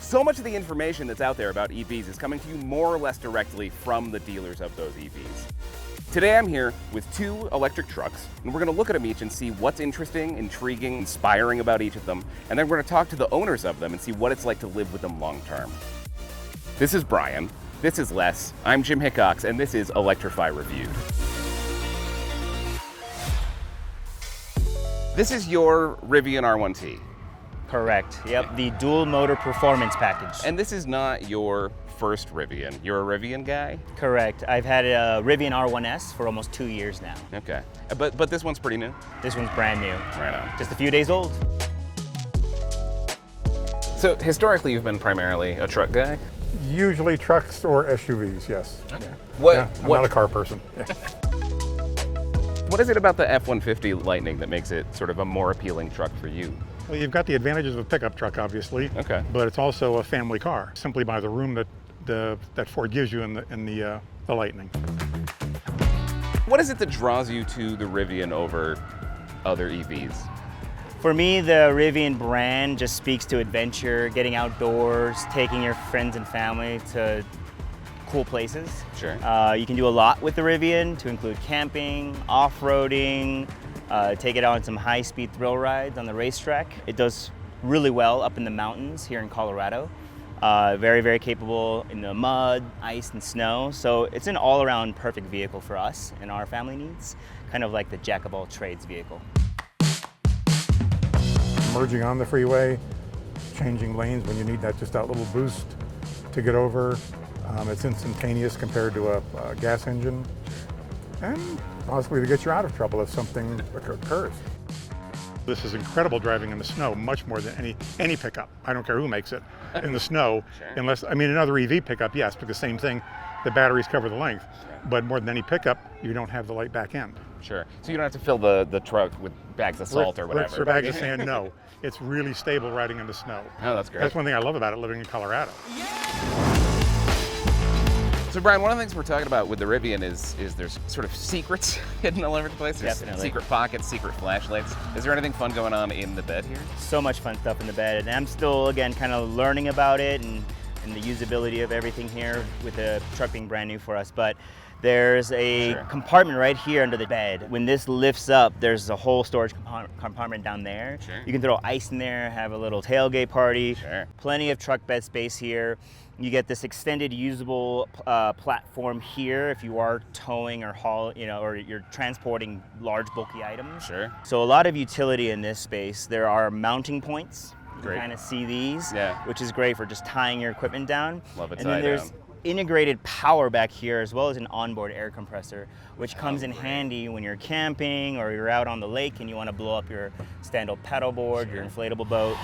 So much of the information that's out there about EVs is coming to you more or less directly from the dealers of those EVs. Today I'm here with 2 electric trucks, and we're going to look at them each and see what's interesting, intriguing, inspiring about each of them, and then we're going to talk to the owners of them and see what it's like to live with them long term. This is Brian, this is Les, I'm Jim Hickox, and this is Electrify Reviewed. This is your Rivian R1T. Correct. Yep, the dual motor performance package. And this is not your first Rivian. You're a Rivian guy? Correct. I've had a Rivian R1S for almost 2 years now. Okay. But this one's pretty new? This one's brand new. Right on. Just a few days old. So historically you've been primarily a truck guy? Usually trucks or SUVs, yes. Okay. Yeah. I'm not a car person. Yeah. What is it about the F-150 Lightning that makes it sort of a more appealing truck for you? Well, you've got the advantages of a pickup truck, obviously. Okay. But it's also a family car, simply by the room that Ford gives you in the Lightning. What is it that draws you to the Rivian over other EVs? For me, the Rivian brand just speaks to adventure, getting outdoors, taking your friends and family to cool places. Sure. You can do a lot with the Rivian, to include camping, off-roading, take it on some high-speed thrill rides on the racetrack. It does really well up in the mountains here in Colorado. Very, very capable in the mud, ice, and snow. So it's an all-around perfect vehicle for us and our family needs, kind of like the jack-of-all-trades vehicle. Merging on the freeway, changing lanes when you need that little boost to get over. It's instantaneous compared to a gas engine, and possibly to get you out of trouble if something occurs. This is incredible driving in the snow, much more than any pickup. I don't care who makes it in the snow, Sure. unless, another EV pickup, yes, because same thing, the batteries cover the length. Right. But more than any pickup, you don't have the light back end. Sure. So you don't have to fill the truck with bags of salt or whatever. Bricks or bags of sand, no. It's really stable riding in the snow. Oh, that's great. That's one thing I love about it, living in Colorado. So Brian, one of the things we're talking about with the Rivian is there's sort of secrets hidden all over the place. There's Definitely. secret pockets, secret flashlights. Is there anything fun going on in the bed here? So much fun stuff in the bed, and I'm still, again, kind of learning about it and the usability of everything here with the truck being brand new for us. But there's a Sure. compartment right here under the bed. When this lifts up, there's a whole storage compartment down there. Sure. You can throw ice in there, have a little tailgate party. Sure. Plenty of truck bed space here. You get this extended usable platform here if you are towing or or you're transporting large bulky items. Sure. So a lot of utility in this space. There are mounting points. You Great. kind of see these, Yeah. which is great for just tying your equipment down. Love it And then tied there's down. integrated power back here, as well as an onboard air compressor, which comes in great. handy when you're camping or you're out on the lake and you want to blow up your stand-up paddleboard, your inflatable boat.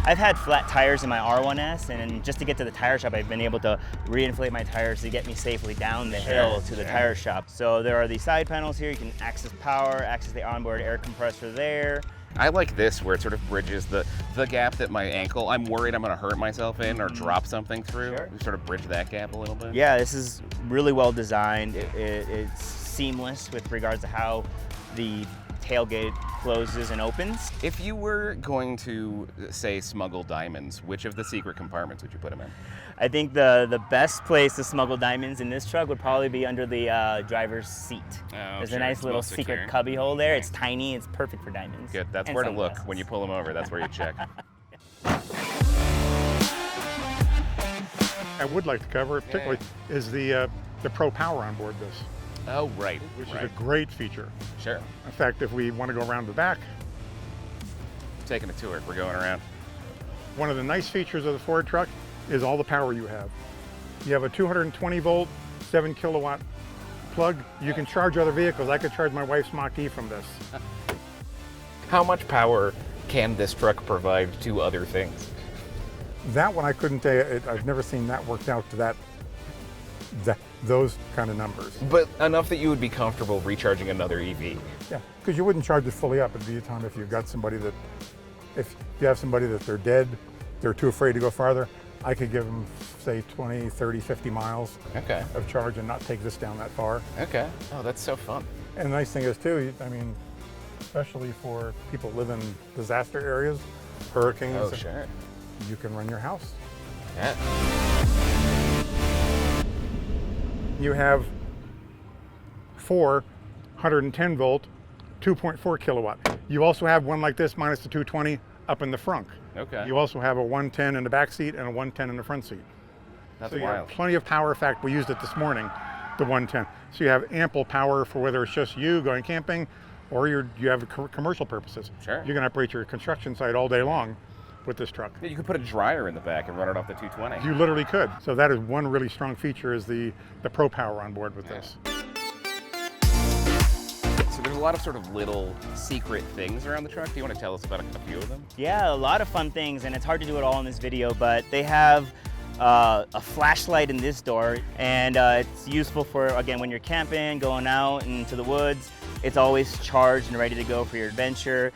I've had flat tires in my R1S, and just to get to the tire shop, I've been able to reinflate my tires to get me safely down the hill to the tire shop. So there are these side panels here. You can access power, access the onboard air compressor there. I like this where it sort of bridges the gap that my ankle, I'm worried I'm going to hurt myself in or drop something through. Sure. We sort of bridge that gap a little bit. Yeah, this is really well designed. It's seamless with regards to how the tailgate closes and opens. If you were going to, say, smuggle diamonds, which of the secret compartments would you put them in? I think the best place to smuggle diamonds in this truck would probably be under the driver's seat. Oh, There's sure, a nice it's little most secret secure. cubby hole there. It's tiny, it's perfect for diamonds. Good, that's and where to look sunglasses. when you pull them over. That's where you check. I would like to cover, particularly, is the Pro Power Onboard this, Oh, right. which right. is a great feature. Sure. In fact, if we want to go around the back, Taking a tour. We're going around. one of the nice features of the Ford truck is all the power you have. You have a 220 volt, 7 kilowatt plug. You can charge other vehicles. I could charge my wife's Mach-E from this. How much power can this truck provide to other things? That one I couldn't tell you. I've never seen that worked out to those kind of numbers. But enough that you would be comfortable recharging another EV. Yeah, because you wouldn't charge it fully up. It'd be a time if you've got somebody that, if you have somebody that they're dead, they're too afraid to go farther, I could give them, say, 20, 30, 50 miles Okay. of charge and not take this down that far. Okay. Oh, that's so fun. And the nice thing is too, especially for people who live in disaster areas, hurricanes. Oh, sure. You can run your house. Yeah. You have 4 110 volt, 2.4 kilowatt. You also have one like this minus the 220 up in the front. Okay. You also have a 110 in the back seat and a 110 in the front seat. That's so you have wild. plenty of power. In fact, we used it this morning, the 110. So you have ample power for whether it's just you going camping or you have commercial purposes. Sure. You can operate your construction site all day long with this truck. Yeah, you could put a dryer in the back and run it off the 220. You literally could. So that is one really strong feature is the Pro Power Onboard with this. So there's a lot of sort of little secret things around the truck. Do you want to tell us about a few of them? Yeah, a lot of fun things, and it's hard to do it all in this video, but they have a flashlight in this door, and it's useful for, again, when you're camping, going out into the woods. It's always charged and ready to go for your adventure.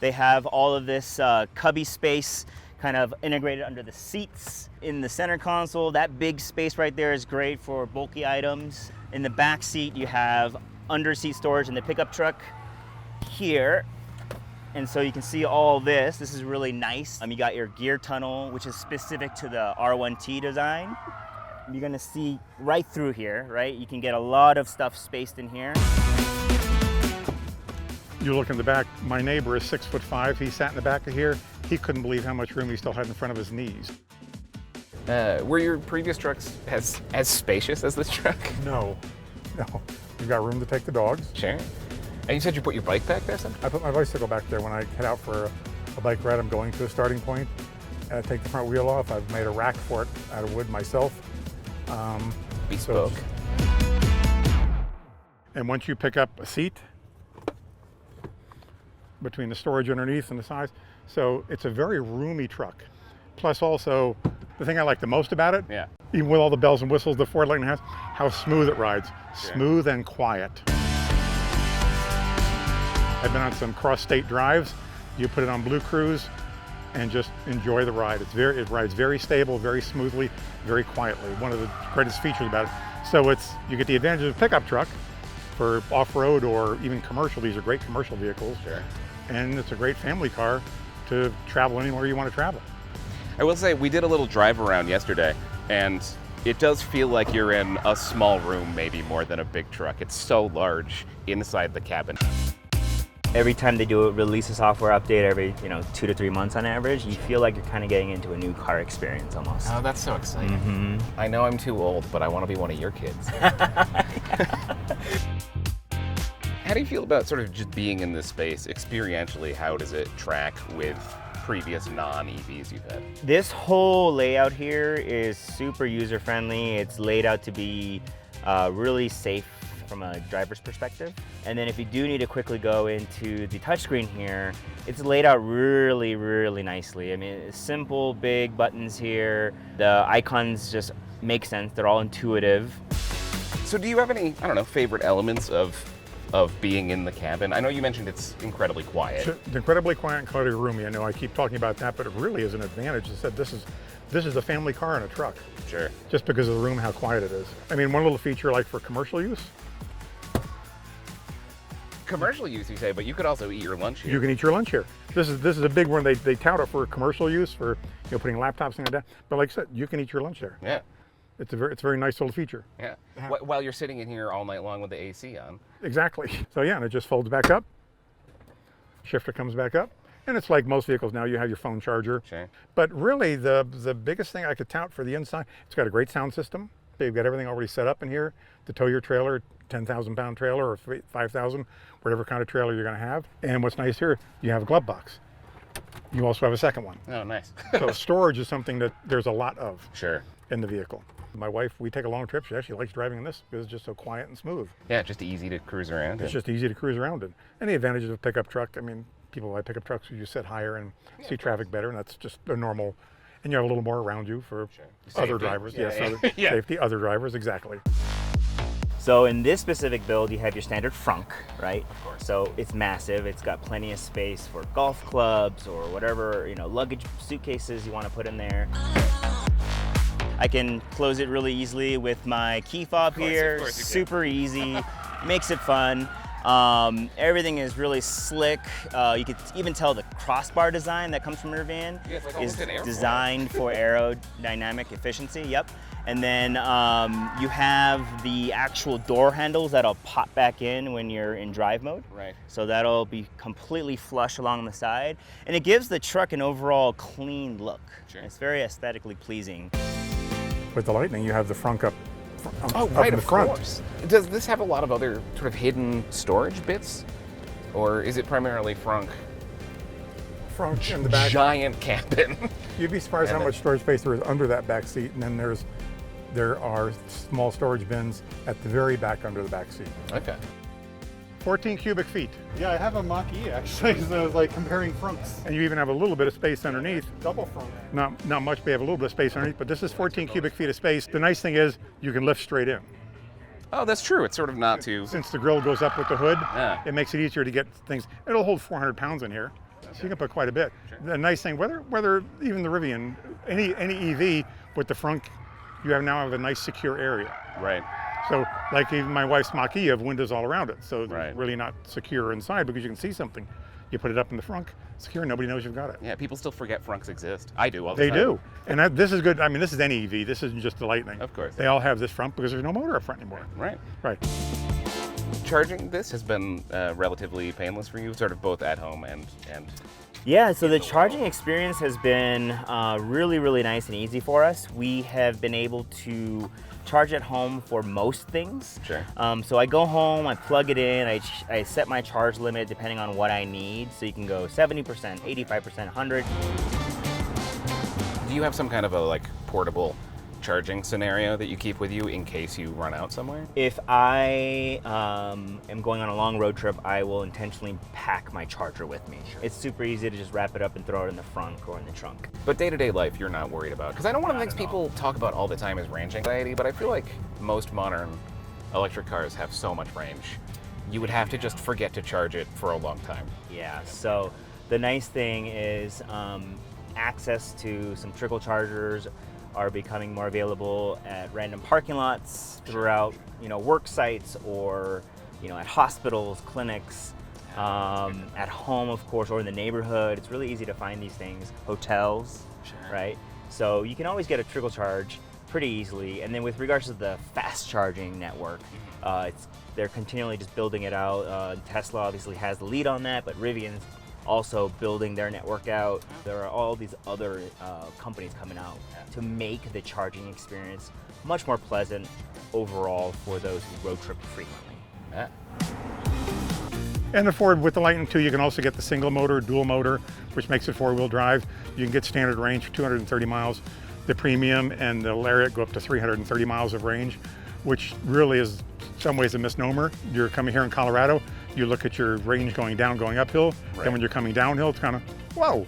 They have all of this cubby space kind of integrated under the seats. In the center console, that big space right there is great for bulky items. In the back seat, you have under seat storage in the pickup truck here. And so you can see all this. This is really nice. You got your gear tunnel, which is specific to the R1T design. You're gonna see right through here, right? You can get a lot of stuff spaced in here. You look in the back, my neighbor is 6'5". He sat in the back of here. He couldn't believe how much room he still had in front of his knees. Were your previous trucks as spacious as this truck? No. You've got room to take the dogs. Sure. And you said you put your bike back there, son? I put my bicycle back there when I head out for a bike ride. I'm going to a starting point. I take the front wheel off. I've made a rack for it out of wood myself. Bespoke. And once you pick up a seat between the storage underneath and the sides, so it's a very roomy truck. Plus also, the thing I like the most about it, Yeah. even with all the bells and whistles the Ford Lightning has, how smooth it rides. Sure. Smooth and quiet. I've been on some cross-state drives. You put it on Blue Cruise and just enjoy the ride. It rides very stable, very smoothly, very quietly. One of the greatest features about it. So you get the advantage of a pickup truck for off-road or even commercial. These are great commercial vehicles. Sure. And it's a great family car to travel anywhere you want to travel. I will say, we did a little drive around yesterday, and it does feel like you're in a small room, maybe more than a big truck. It's so large inside the cabin. Every time they release a software update every 2 to 3 months on average, you feel like you're kind of getting into a new car experience almost. Oh, that's so exciting. I know I'm too old, but I want to be one of your kids. How do you feel about sort of just being in this space experientially? How does it track with previous non-EVs you've had? This whole layout here is super user-friendly. It's laid out to be really safe from a driver's perspective. And then if you do need to quickly go into the touchscreen here, it's laid out really, really nicely. I mean, it's simple, big buttons here. The icons just make sense. They're all intuitive. So do you have any, favorite elements of being in the cabin? I know you mentioned it's incredibly quiet. It's incredibly quiet and incredibly roomy. I know I keep talking about that, but it really is an advantage. I said this is a family car in a truck. Sure. Just because of the room, how quiet it is. I mean, one little feature like for commercial use. Commercial use, you say, but you could also eat your lunch here. You can eat your lunch here. This is a big one. They tout it for commercial use for putting laptops and like that. But like I said, you can eat your lunch there. Yeah. It's a very nice little feature. Yeah. While you're sitting in here all night long with the AC on. Exactly. So yeah, and it just folds back up. Shifter comes back up. And it's like most vehicles now, you have your phone charger. Sure. But really the biggest thing I could tout for the inside, it's got a great sound system. They've got everything already set up in here to tow your trailer, 10,000 pound trailer or 5,000, whatever kind of trailer you're gonna have. And what's nice here, you have a glove box. You also have a second one. Oh, nice. So storage is something that there's a lot of Sure. in the vehicle. My wife, we take a long trip, she actually likes driving in this because it's just so quiet and smooth. Yeah, just easy to cruise around. It's just easy to cruise around in. And the advantages of a pickup truck, I mean, people buy pickup trucks, you sit higher and see traffic better, and that's just a normal, and you have a little more around you for other drivers. Yeah, yes, yeah. Safety, other drivers, exactly. So in this specific build, you have your standard frunk, right? Of course. So it's massive. It's got plenty of space for golf clubs or whatever, luggage, suitcases you want to put in there. I can close it really easily with my key fob here. Of course you can. Super easy, makes it fun. Everything is really slick. You could even tell the crossbar design that comes from Rivian Yeah, it's like is almost an airflow. designed for aerodynamic efficiency. Yep. And then you have the actual door handles that'll pop back in when you're in drive mode. Right. So that'll be completely flush along the side. And it gives the truck an overall clean look. Sure. It's very aesthetically pleasing. With the Lightning, you have the frunk up Oh, up right, in the of front. course. Does this have a lot of other sort of hidden storage bits? Or is it primarily frunk? Frunk in the back. Giant cabin. You'd be surprised how much storage space there is under that back seat, and then there are small storage bins at the very back under the back seat. Okay. 14 cubic feet. Yeah, I have a Mach-E actually, so I was like comparing fronts. And you even have a little bit of space underneath. Double front. Not much, but you have a little bit of space underneath, but this is 14 cubic feet of space. The nice thing is you can lift straight in. Oh, that's true. It's sort of not too... Since the grill goes up with the hood, Yeah. it makes it easier to get things. It'll hold 400 pounds in here, so you can put quite a bit. The nice thing, whether even the Rivian, any EV with the front, you now have a nice secure area. Right. So, like even my wife's Mach-E, you have windows all around it, so Right. it's really not secure inside because you can see something. You put it up in the frunk, secure, nobody knows you've got it. Yeah, people still forget frunks exist. I do all the They time. do, and this is good. I mean, this is any EV. This isn't just the Lightning. Of course. They all have this front because there's no motor up front anymore. Right. Right. Charging this has been relatively painless for you, sort of both at home and Yeah, so the charging experience has been really, really nice and easy for us. We have been able to charge at home for most things. Sure. So I go home, I plug it in, I set my charge limit depending on what I need. So you can go 70%, 85%, 100. Do you have some kind of a like portable charging scenario that you keep with you in case you run out somewhere? If I am going on a long road trip, I will intentionally pack my charger with me. It's super easy to just wrap it up and throw it in the front or in the trunk. But day-to-day life, you're not worried about. Because I know one of the things people talk about all the time is range anxiety, but I feel like most modern electric cars have so much range. You would have to just forget to charge it for a long time. Yeah, so the nice thing is access to some trickle chargers are becoming more available at random parking lots throughout, work sites or, at hospitals, clinics, at home, of course, or in the neighborhood. It's really easy to find these things. Hotels, right? So you can always get a trickle charge pretty easily. And then with regards to the fast charging network, they're continually just building it out. Tesla obviously has the lead on that, but Rivian's also building their network out. There are all these other companies coming out to make the charging experience much more pleasant overall for those who road trip frequently. Yeah. And the Ford with the Lightning 2, you can also get the single motor, dual motor, which makes it four-wheel drive. You can get standard range for 230 miles. The Premium and the Lariat go up to 330 miles of range, which really is in some ways a misnomer. You're coming here in Colorado, you look at your range going down, going uphill, Right. and when you're coming downhill, it's kind of, whoa,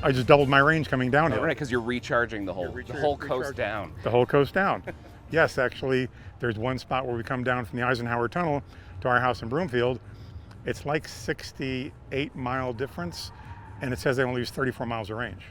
I just doubled my range coming downhill. Right, because you're recharging the whole coast recharging. down. The whole coast down. Yes, actually, there's one spot where we come down from the Eisenhower Tunnel to our house in Broomfield. It's like 68-mile difference, and it says they only use 34 miles of range.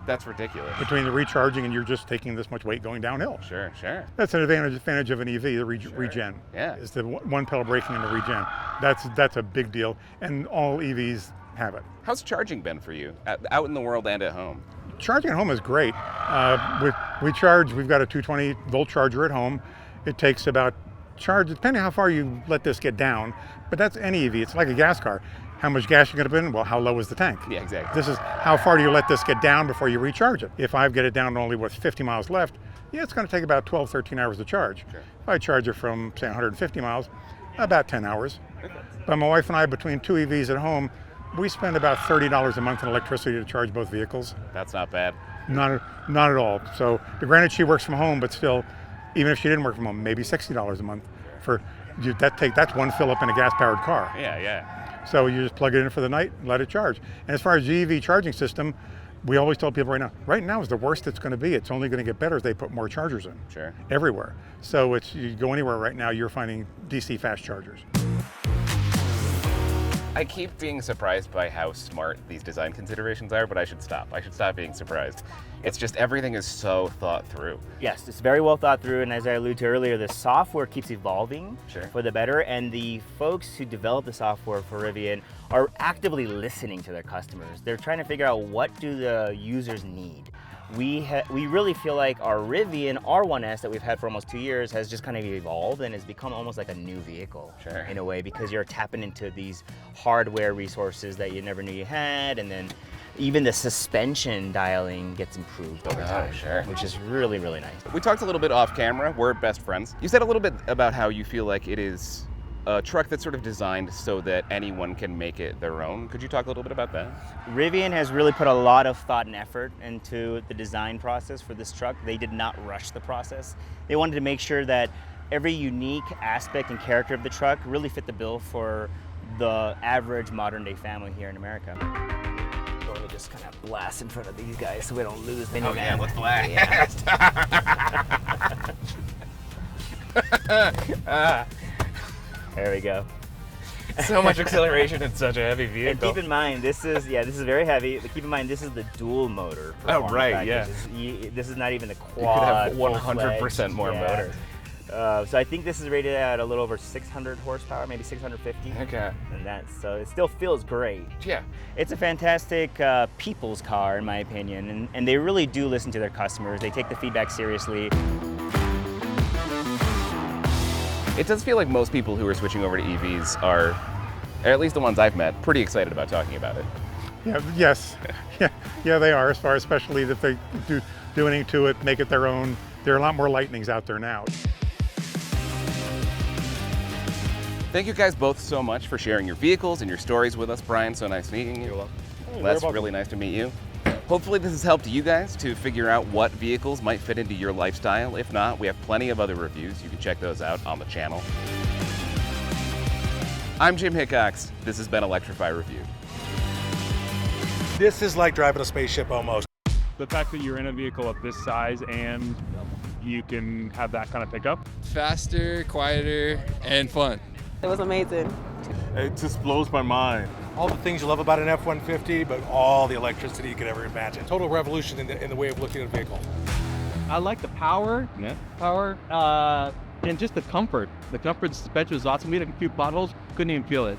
That's ridiculous. Between the recharging and you're just taking this much weight going downhill. Sure. That's an advantage of an EV, the regen. Yeah. Is the one pedal braking and the regen. That's a big deal, and all EVs have it. How's charging been for you, out in the world and at home? Charging at home is great. We've got a 220 volt charger at home. It takes about depending how far you let this get down, but that's any EV, it's like a gas car. How much gas you're gonna put in? Well, how low is the tank? Yeah, exactly. This is how far do you let this get down before you recharge it? If I get it down to only 50 miles left, it's gonna take about 12, 13 hours to charge. Sure. If I charge it from, say, 150 miles, about 10 hours. But my wife and I, between two EVs at home, we spend about $30 a month in electricity to charge both vehicles. That's not bad. Not at all. So, granted, she works from home, but still, even if she didn't work from home, maybe $60 a month for you. That's one fill up in a gas-powered car. Yeah. So you just plug it in for the night, and let it charge. And as far as the EV charging system, we always tell people right now is the worst it's going to be. It's only going to get better as they put more chargers in. Sure. Everywhere. So you go anywhere right now, you're finding DC fast chargers. I keep being surprised by how smart these design considerations are, but I should stop. I should stop being surprised. It's just everything is so thought through. Yes, it's very well thought through, and as I alluded to earlier, the software keeps evolving for the better, and the folks who develop the software for Rivian are actively listening to their customers. They're trying to figure out what do the users need. We really feel like our Rivian R1S that we've had for almost 2 years has just kind of evolved and has become almost like a new vehicle in a way, because you're tapping into these hardware resources that you never knew you had, and then even the suspension dialing gets improved over time, which is really, really nice. We talked a little bit off camera. We're best friends. You said a little bit about how you feel like it is a truck that's sort of designed so that anyone can make it their own. Could you talk a little bit about that? Rivian has really put a lot of thought and effort into the design process for this truck. They did not rush the process. They wanted to make sure that every unique aspect and character of the truck really fit the bill for the average modern day family here in America. So let me just kind of blast in front of these guys so we don't lose any Oh yeah, let's blast. Yeah. There we go. So much acceleration in such a heavy vehicle. And keep in mind, this is very heavy, but keep in mind, this is the dual motor. Oh, right, yeah. This is not even the quad. You could have 100% more motor. So I think this is rated at a little over 600 horsepower, maybe 650. Okay. And so it still feels great. Yeah. It's a fantastic people's car, in my opinion, and they really do listen to their customers. They take the feedback seriously. It does feel like most people who are switching over to EVs are, or at least the ones I've met, pretty excited about talking about it. Yeah, yes, yeah, they are, as far especially if they do anything to it, make it their own. There are a lot more Lightnings out there now. Thank you guys both so much for sharing your vehicles and your stories with us. Brian, so nice meeting you. You're welcome. Les, really nice to meet you. Hopefully this has helped you guys to figure out what vehicles might fit into your lifestyle. If not, we have plenty of other reviews. You can check those out on the channel. I'm Jim Hickox. This has been Electrify Reviewed. This is like driving a spaceship almost. The fact that you're in a vehicle of this size and you can have that kind of pickup. Faster, quieter, and fun. It was amazing. It just blows my mind. All the things you love about an F-150, but all the electricity you could ever imagine. Total revolution in the way of looking at a vehicle. I like the power, and just the comfort. The comfort suspension was awesome. We had a few potholes, couldn't even feel it.